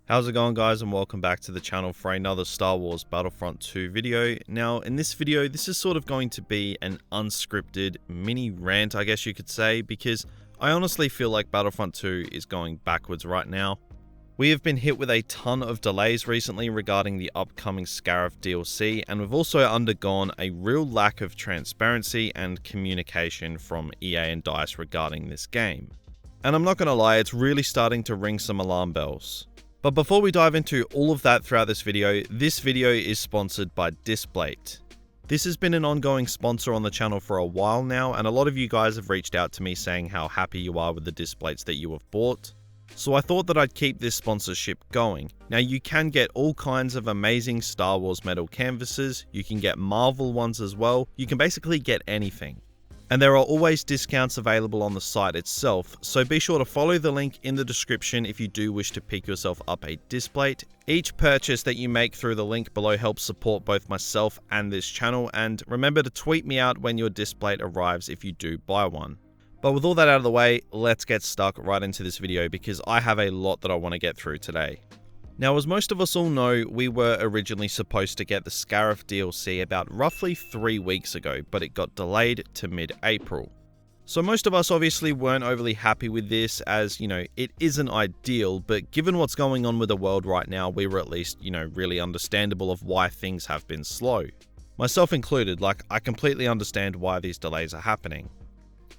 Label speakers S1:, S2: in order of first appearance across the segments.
S1: How's it going, guys, and welcome back to the channel for another Star Wars Battlefront 2 video. Now, in this video, this is sort of going to be an unscripted mini rant, I guess you could say, because I honestly feel like Battlefront 2 is going backwards right now. We have been hit with a ton of delays recently regarding the upcoming Scarif DLC, and we've also undergone a real lack of transparency and communication from EA and DICE regarding this game. And I'm not going to lie, it's really starting to ring some alarm bells. But before we dive into all of that throughout this video is sponsored by Displate. This has been an ongoing sponsor on the channel for a while now, and a lot of you guys have reached out to me saying how happy you are with the Displates that you have bought. So I thought that I'd keep this sponsorship going. Now, you can get all kinds of amazing Star Wars metal canvases, you can get Marvel ones as well, you can basically get anything. And there are always discounts available on the site itself, so be sure to follow the link in the description if you do wish to pick yourself up a Displate. Each purchase that you make through the link below helps support both myself and this channel, and remember to tweet me out when your Displate arrives if you do buy one. But with all that out of the way, let's get stuck right into this video because I have a lot that I want to get through today. Now, as most of us all know, we were originally supposed to get the Scarif DLC about roughly 3 weeks ago, but it got delayed to mid-April. So most of us obviously weren't overly happy with this as, it isn't ideal, but given what's going on with the world right now, we were at least, really understandable of why things have been slow. Myself included, I completely understand why these delays are happening.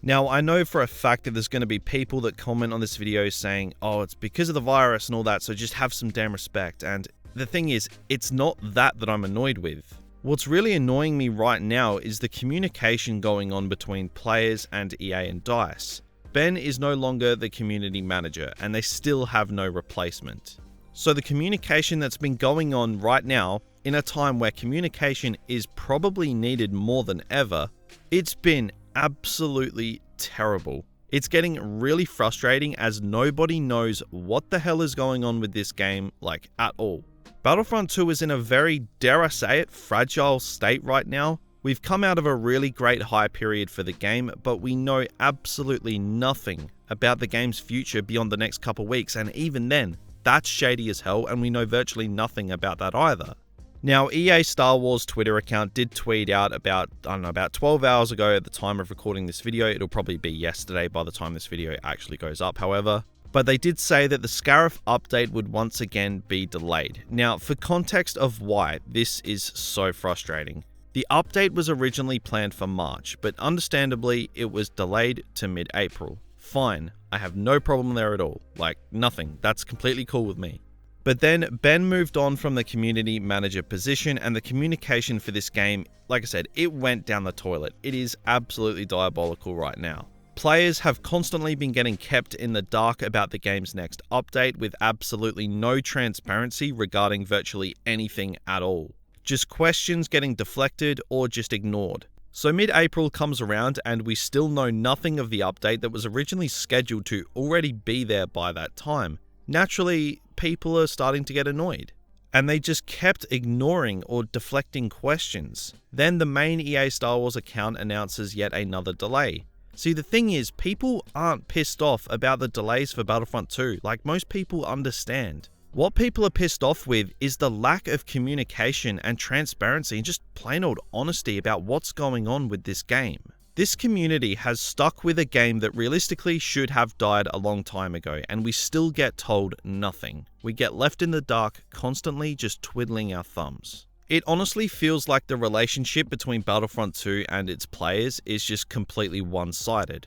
S1: Now, I know for a fact that there's going to be people that comment on this video saying, oh, it's because of the virus and all that, so just have some damn respect. And the thing is, it's not that I'm annoyed with. What's really annoying me right now is the communication going on between players and EA and DICE. Ben is no longer the community manager, and they still have no replacement. So the communication that's been going on right now, in a time where communication is probably needed more than ever, it's been absolutely terrible. It's getting really frustrating as nobody knows what the hell is going on with this game, at all. Battlefront 2 is in a very, dare I say it, fragile state right now. We've come out of a really great high period for the game, but we know absolutely nothing about the game's future beyond the next couple weeks, and even then, that's shady as hell, and we know virtually nothing about that either. Now, EA Star Wars Twitter account did tweet out about 12 hours ago at the time of recording this video. It'll probably be yesterday by the time this video actually goes up, however. But they did say that the Scarif update would once again be delayed. Now, for context of why this is so frustrating, the update was originally planned for March, but understandably, it was delayed to mid-April. Fine, I have no problem there at all. Nothing. That's completely cool with me. But then Ben moved on from the community manager position, and the communication for this game, like I said, it went down the toilet. It is absolutely diabolical right now. Players have constantly been getting kept in the dark about the game's next update with absolutely no transparency regarding virtually anything at all. Just questions getting deflected or just ignored. So mid-April comes around and we still know nothing of the update that was originally scheduled to already be there by that time. Naturally, people are starting to get annoyed, and they just kept ignoring or deflecting questions. Then the main EA Star Wars account announces yet another delay. See, the thing is, people aren't pissed off about the delays for Battlefront 2, most people understand. What people are pissed off with is the lack of communication and transparency and just plain old honesty about what's going on with this game. This community has stuck with a game that realistically should have died a long time ago, and we still get told nothing. We get left in the dark, constantly just twiddling our thumbs. It honestly feels like the relationship between Battlefront 2 and its players is just completely one-sided.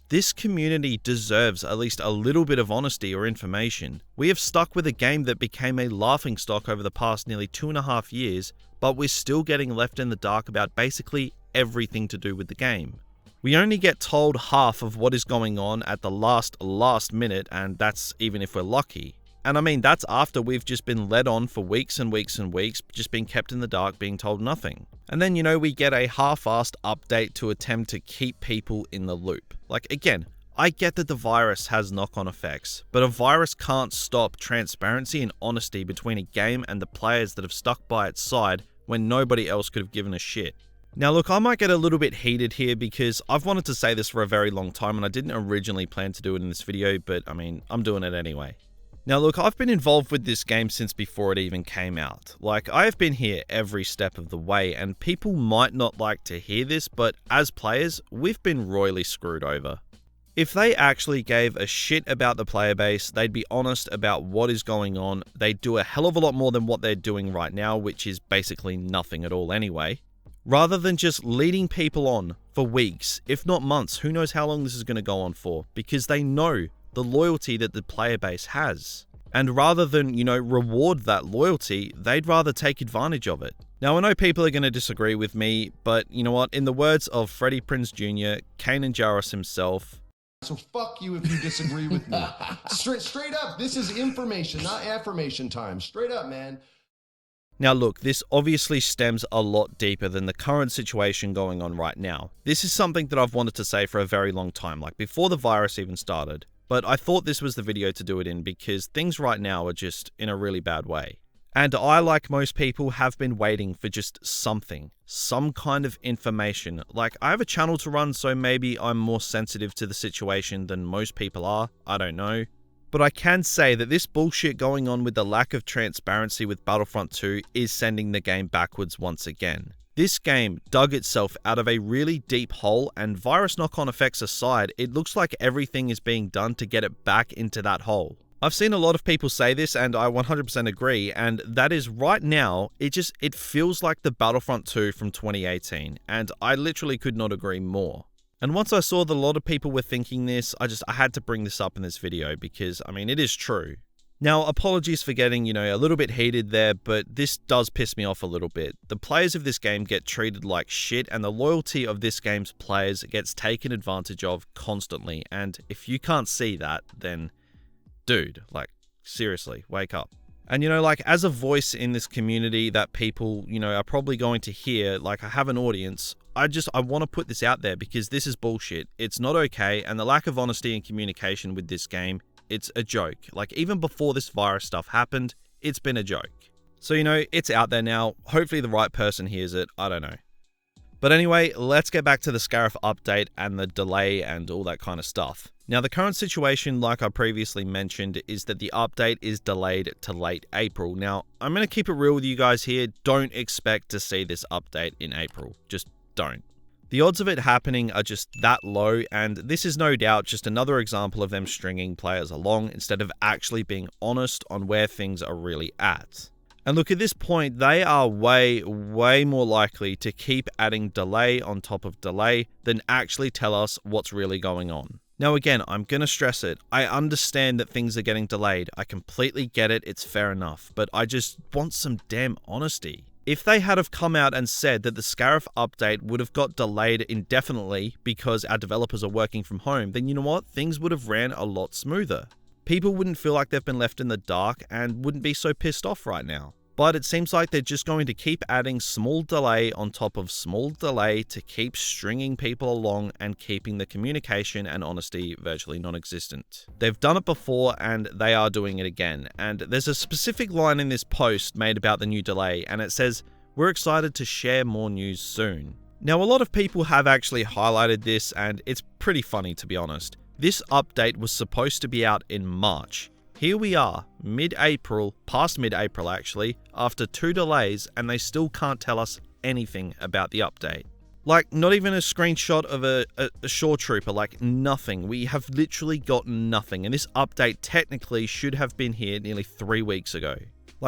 S1: This community deserves at least a little bit of honesty or information. We have stuck with a game that became a laughingstock over the past nearly 2.5 years, but we're still getting left in the dark about basically everything to do with the game. We only get told half of what is going on at the last minute, and that's even if we're lucky. And I mean, that's after we've just been led on for weeks and weeks and weeks, just being kept in the dark, being told nothing. And then, we get a half-assed update to attempt to keep people in the loop. Again, I get that the virus has knock-on effects, but a virus can't stop transparency and honesty between a game and the players that have stuck by its side when nobody else could have given a shit. Now look, I might get a little bit heated here because I've wanted to say this for a very long time and I didn't originally plan to do it in this video, but I mean, I'm doing it anyway. Now look, I've been involved with this game since before it even came out. Like, I have been here every step of the way, and people might not like to hear this, but as players, we've been royally screwed over. If they actually gave a shit about the player base, they'd be honest about what is going on, they'd do a hell of a lot more than what they're doing right now, which is basically nothing at all anyway. Rather than just leading people on for weeks, if not months, who knows how long this is going to go on for, because they know the loyalty that the player base has. And rather than, reward that loyalty, they'd rather take advantage of it. Now, I know people are going to disagree with me, but you know what? In the words of Freddie Prinze Jr., Kanan Jarrus himself,
S2: so fuck you if you disagree with me. Straight up, this is information, not affirmation time. Straight up, man.
S1: Now look, this obviously stems a lot deeper than the current situation going on right now. This is something that I've wanted to say for a very long time, like before the virus even started. But I thought this was the video to do it in because things right now are just in a really bad way. And I, like most people, have been waiting for just something, some kind of information. Like, I have a channel to run, so maybe I'm more sensitive to the situation than most people are, I don't know. But I can say that this bullshit going on with the lack of transparency with Battlefront 2 is sending the game backwards once again. This game dug itself out of a really deep hole, and virus knock-on effects aside, it looks like everything is being done to get it back into that hole. I've seen a lot of people say this, and I 100% agree, and that is right now, it feels like the Battlefront 2 from 2018, and I literally could not agree more. And once I saw that a lot of people were thinking this, I had to bring this up in this video because, it is true. Now, apologies for getting, a little bit heated there, but this does piss me off a little bit. The players of this game get treated like shit, and the loyalty of this game's players gets taken advantage of constantly. And if you can't see that, then, dude, seriously, wake up. And, as a voice in this community that people, are probably going to hear, I have an audience, I want to put this out there because this is bullshit. It's not okay, and the lack of honesty and communication with this game, it's a joke. Even before this virus stuff happened, it's been a joke. So, it's out there now. Hopefully the right person hears it. I don't know. But anyway, let's get back to the Scarif update and the delay and all that kind of stuff. Now, the current situation, like I previously mentioned, is that the update is delayed to late April. Now, I'm going to keep it real with you guys here. Don't expect to see this update in April. Just don't. The odds of it happening are just that low, and this is no doubt just another example of them stringing players along instead of actually being honest on where things are really at. And look, at this point, they are way more likely to keep adding delay on top of delay than actually tell us what's really going on. Now again, I'm going to stress it. I understand that things are getting delayed. I completely get it. It's fair enough. But I just want some damn honesty. If they had have come out and said that the Scarif update would have got delayed indefinitely because our developers are working from home, then you know what? Things would have ran a lot smoother. People wouldn't feel like they've been left in the dark and wouldn't be so pissed off right now. But it seems like they're just going to keep adding small delay on top of small delay to keep stringing people along and keeping the communication and honesty virtually non-existent. They've done it before and they are doing it again. And there's a specific line in this post made about the new delay, and it says, "We're excited to share more news soon." Now, a lot of people have actually highlighted this, and it's pretty funny to be honest. This update was supposed to be out in March. Here we are, mid-April, past mid-April actually, after 2 delays, and they still can't tell us anything about the update. Not even a screenshot of a shore trooper, nothing. We have literally got nothing, and this update technically should have been here nearly 3 weeks ago.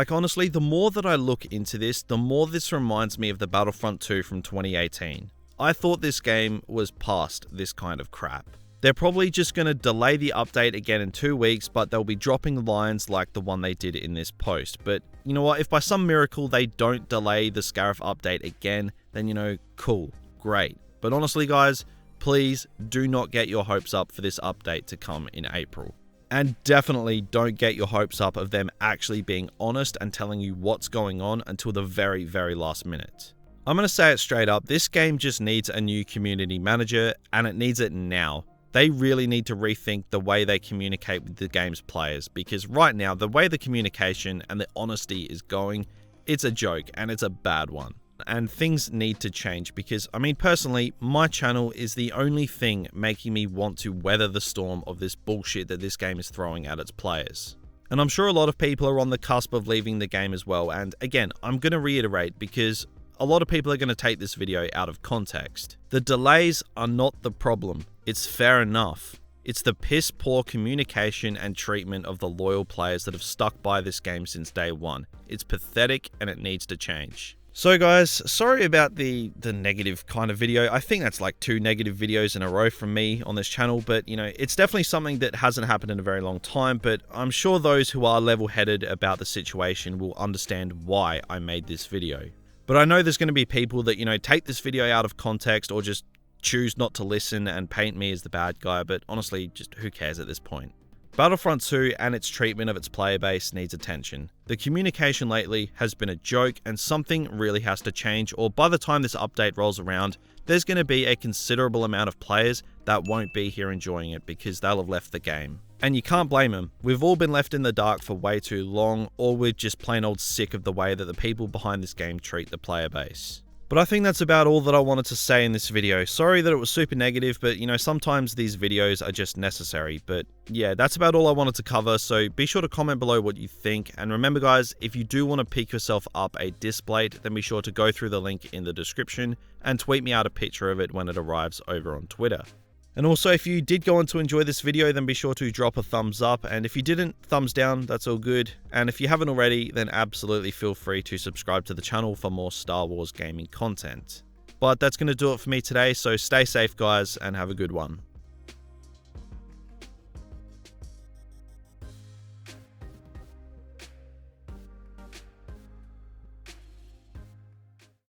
S1: Honestly, the more that I look into this, the more this reminds me of the Battlefront 2 from 2018. I thought this game was past this kind of crap. They're probably just going to delay the update again in 2 weeks, but they'll be dropping lines like the one they did in this post. But you know what? If by some miracle they don't delay the Scarif update again, then cool, great. But honestly guys, please do not get your hopes up for this update to come in April. And definitely don't get your hopes up of them actually being honest and telling you what's going on until the very last minute. I'm going to say it straight up, this game just needs a new community manager, and it needs it now. They really need to rethink the way they communicate with the game's players, because right now, the way the communication and the honesty is going, it's a joke and it's a bad one. And things need to change because, personally, my channel is the only thing making me want to weather the storm of this bullshit that this game is throwing at its players. And I'm sure a lot of people are on the cusp of leaving the game as well. And again, I'm going to reiterate because a lot of people are going to take this video out of context. The delays are not the problem. It's fair enough. It's the piss poor communication and treatment of the loyal players that have stuck by this game since day one. It's pathetic and it needs to change. So guys, sorry about the negative kind of video. I think that's like 2 negative videos in a row from me on this channel, but you know, it's definitely something that hasn't happened in a very long time, but I'm sure those who are level-headed about the situation will understand why I made this video. But I know there's going to be people that, you know, take this video out of context or just choose not to listen and paint me as the bad guy, but honestly, just who cares at this point? Battlefront 2 and its treatment of its player base needs attention. The communication lately has been a joke and something really has to change, or by the time this update rolls around, there's going to be a considerable amount of players that won't be here enjoying it because they'll have left the game. And you can't blame them. We've all been left in the dark for way too long, or we're just plain old sick of the way that the people behind this game treat the player base. But I think that's about all that I wanted to say in this video. Sorry that it was super negative, but you know, sometimes these videos are just necessary. But yeah, that's about all I wanted to cover, so be sure to comment below what you think. And remember guys, if you do want to pick yourself up a Displate, then be sure to go through the link in the description and tweet me out a picture of it when it arrives over on Twitter. And also, if you did go on to enjoy this video, then be sure to drop a thumbs up. And if you didn't, thumbs down, that's all good. And if you haven't already, then absolutely feel free to subscribe to the channel for more Star Wars gaming content. But that's going to do it for me today, so stay safe guys, and have a good one.